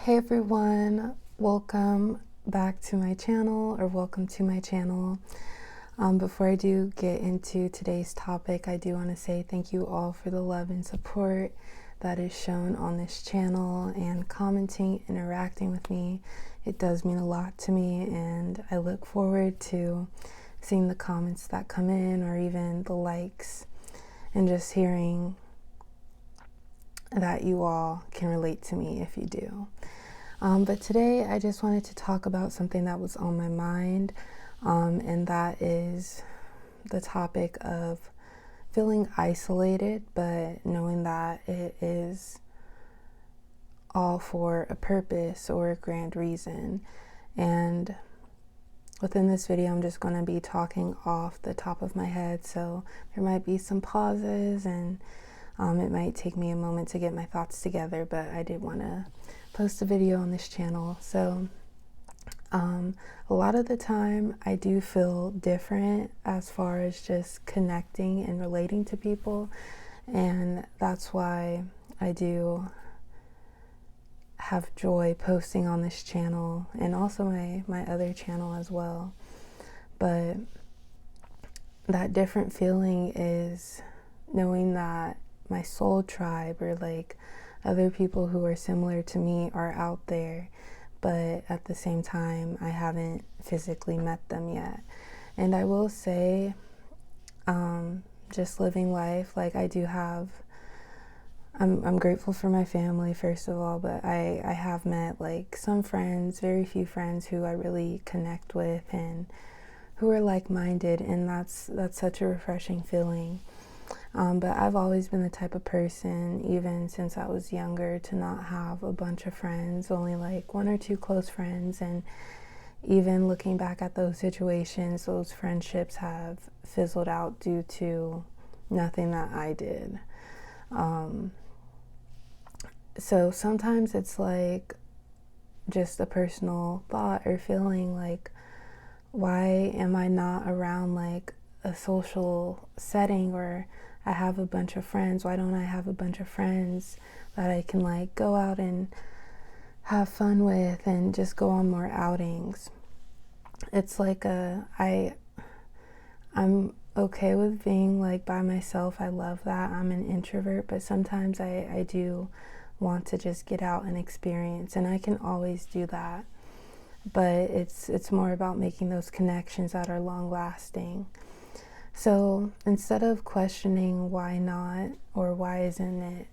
Hey everyone, welcome back to my channel, or welcome to my channel. Before I do get into today's topic, I do want to say thank you all for the love and support that is shown on this channel and commenting, interacting with me. It does mean a lot to me, and I look forward to seeing the comments that come in, or even the likes, and just hearing that you all can relate to me if you do. But today I just wanted to talk about something that was on my mind, and that is the topic of feeling isolated, but knowing that it is all for a purpose or a grand reason. And within this video, I'm just going to be talking off the top of my head, so there might be some pauses, and it might take me a moment to get my thoughts together, but I did want to post a video on this channel. So a lot of the time I do feel different as far as just connecting and relating to people, and that's why I do have joy posting on this channel and also my other channel as well. But that different feeling is knowing that my soul tribe, or like other people who are similar to me, are out there, but at the same time I haven't physically met them yet. And I will say, just living life, like I do have, I'm grateful for my family first of all, but I have met like some friends, very few friends who I really connect with and who are like-minded, and that's such a refreshing feeling. But I've always been the type of person, even since I was younger, to not have a bunch of friends, only like one or two close friends. And even looking back at those situations, those friendships have fizzled out due to nothing that I did. So sometimes it's like just a personal thought or feeling like, why am I not around like a social setting, or I have a bunch of friends? Why don't I have a bunch of friends that I can like go out and have fun with and just go on more outings? It's like I'm okay with being like by myself. I love that. I'm an introvert, but sometimes I do want to just get out and experience, and I can always do that. But it's more about making those connections that are long lasting. So instead of questioning why not, or why isn't it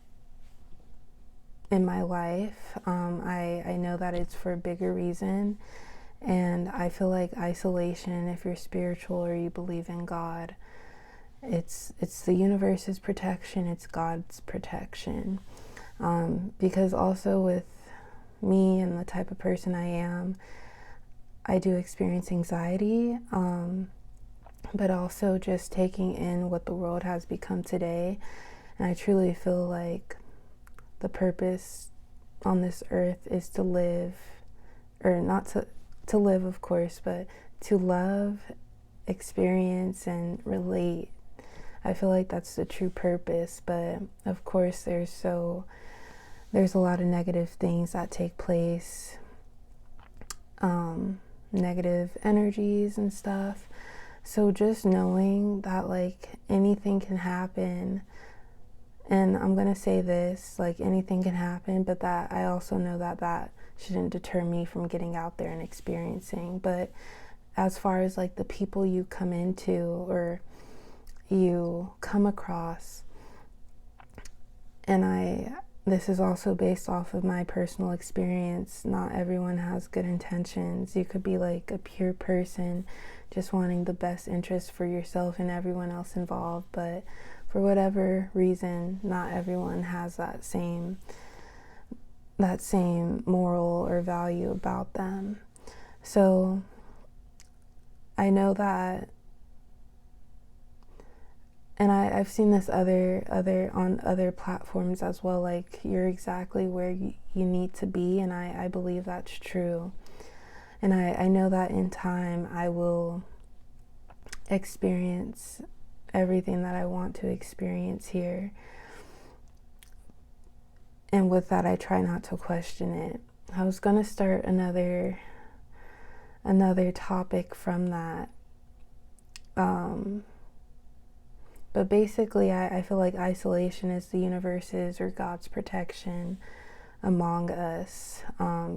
in my life, I know that it's for a bigger reason. And I feel like isolation, if you're spiritual or you believe in God, it's the universe's protection, it's God's protection. Because also with me and the type of person I am, I do experience anxiety, but also just taking in what the world has become today. And I truly feel like the purpose on this earth is to live, or not to live, of course, but to love, experience, and relate. I feel like that's the true purpose, but of course there's a lot of negative things that take place, negative energies and stuff. So just knowing that like anything can happen, and I'm gonna say this, like anything can happen, but that I also know that shouldn't deter me from getting out there and experiencing. But as far as like the people you come into or you come across, and this is also based off of my personal experience, not everyone has good intentions. You could be like a pure person just wanting the best interest for yourself and everyone else involved, but for whatever reason, not everyone has that same moral or value about them. So I know that, and I've seen this on other platforms as well, like you're exactly where you need to be, and I believe that's true. And I know that in time I will experience everything that I want to experience here. And with that, I try not to question it. I was gonna start another topic from that. But basically, I feel like isolation is the universe's or God's protection among us.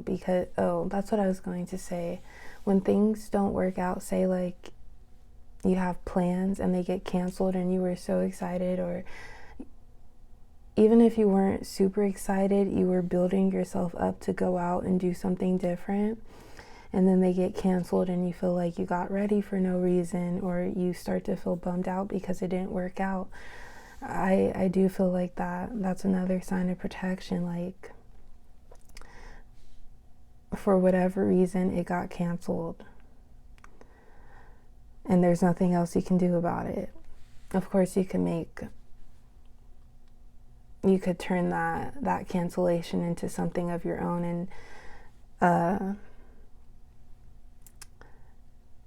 Because, that's what I was going to say. When things don't work out, say like you have plans and they get canceled and you were so excited, or even if you weren't super excited, you were building yourself up to go out and do something different, and then they get canceled and you feel like you got ready for no reason, or you start to feel bummed out because it didn't work out. I do feel like that's another sign of protection. Like, for whatever reason, it got canceled and there's nothing else you can do about it. Of course, you could turn that cancellation into something of your own and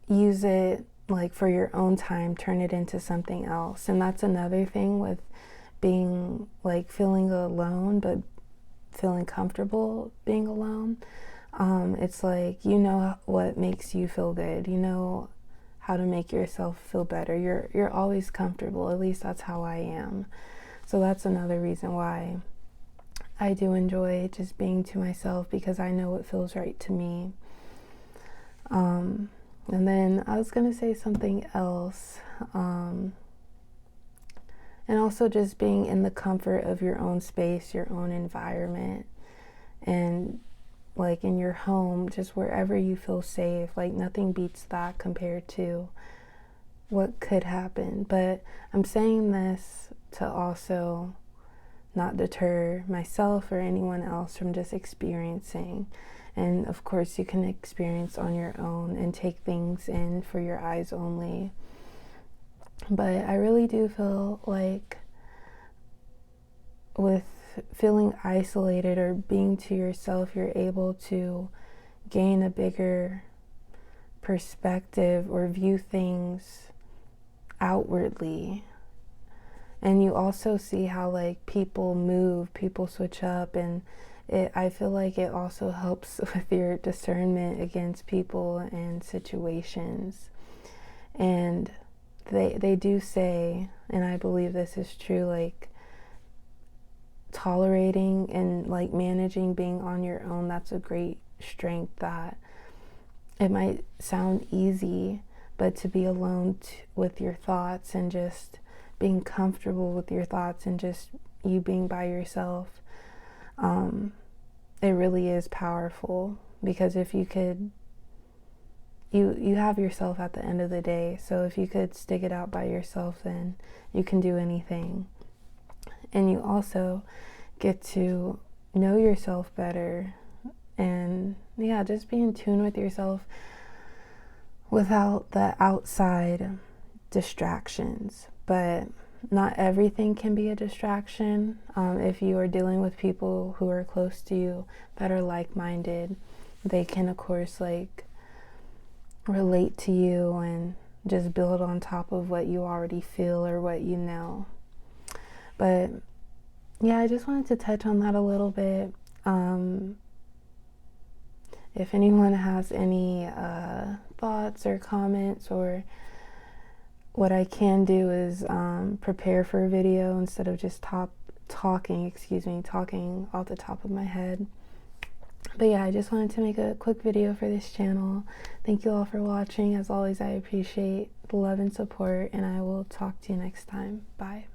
use it like for your own time, turn it into something else. And that's another thing with being like feeling alone but feeling comfortable being alone. It's like, you know what makes you feel good, you know how to make yourself feel better. You're always comfortable, at least that's how I am. So that's another reason why I do enjoy just being to myself, because I know what feels right to me. And then I was going to say something else. And also just being in the comfort of your own space, your own environment, and like in your home, just wherever you feel safe. Like, nothing beats that compared to what could happen. But I'm saying this to also not deter myself or anyone else from just experiencing. And of course, you can experience on your own and take things in for your eyes only. But I really do feel like with feeling isolated or being to yourself, you're able to gain a bigger perspective or view things outwardly. And you also see how like people move, people switch up, and I feel like it also helps with your discernment against people and situations. And they do say, and I believe this is true, like tolerating and like managing being on your own, that's a great strength. That it might sound easy, but to be alone with your thoughts and just being comfortable with your thoughts and just you being by yourself, it really is powerful. Because if you could, you have yourself at the end of the day, so if you could stick it out by yourself, then you can do anything. And you also get to know yourself better, and yeah, just be in tune with yourself without the outside distractions. But not everything can be a distraction. If you are dealing with people who are close to you that are like-minded, they can of course like relate to you and just build on top of what you already feel or what you know. But yeah, I just wanted to touch on that a little bit. If anyone has any thoughts or comments, or what I can do is prepare for a video instead of just talking off the top of my head. But yeah, I just wanted to make a quick video for this channel. Thank you all for watching. As always, I appreciate the love and support, and I will talk to you next time. Bye.